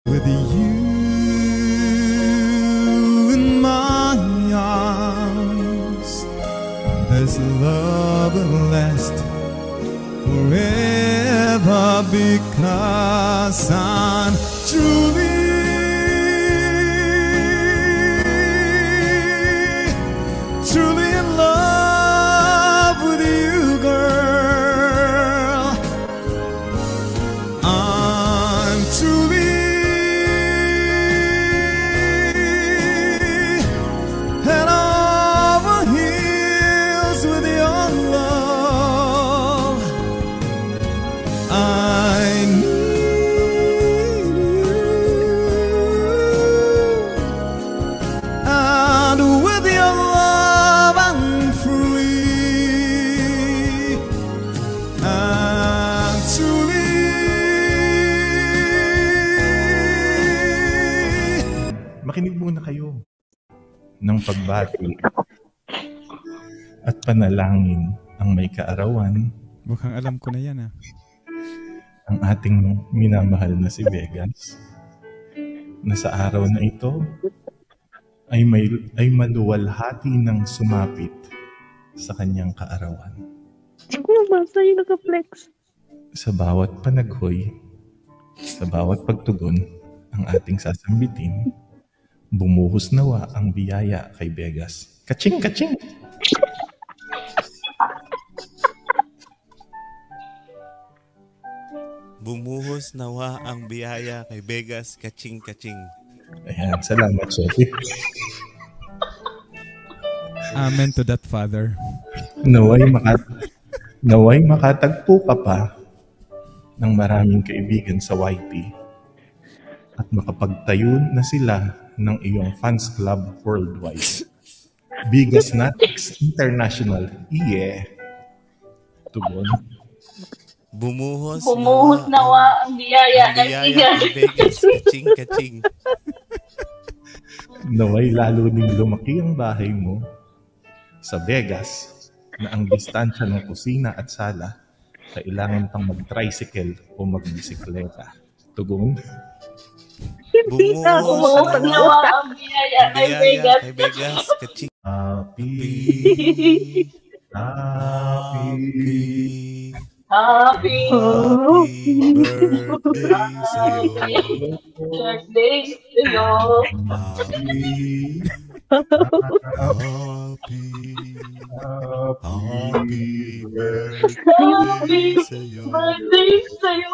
With you in my arms, this love will last forever because I'm truly in love with you, girl. I'm truly head over heels with your love. I need you, and with your love I'm free. And truly, Makinig muna kayo ng pagbati at panalangin ang may kaarawan, mukhang alam ko na yan, ah. ang ating minamahal na si Vegas, na sa araw na ito ay maluwalhati ng sumapit sa kanyang kaarawan. Basta yung naka-flex. Sa bawat panaghoy, sa bawat pagtugon ang ating sasambitin, bumuhos nawa ang biyaya kay Vegas. Kaching, kaching! Bumuhos nawa ang biyaya kay Vegas. Kaching, kaching. Ayan, salamat, Chef. Amen to that, Father. Naway makatagpo ka pa ng maraming kaibigan sa YT at makapagtayo na sila ng iyong fans club worldwide. Bigas Natics International. Yeah. Tugon. Bumuhos nawa ang biyaya ang biyaya kay Vegas. Kaching, kaching. Naway lalo ding lumaki ang bahay mo sa Vegas na ang distansya ng kusina at sala kailangan pang mag-tricycle o mag-bisikleta. Tugon. Bumuhos nawa ang biyaya kay Vegas. Kaching. Happy birthday sa'yo. birthday to you. Happy birthday sa'yo. Birthday sa'yo.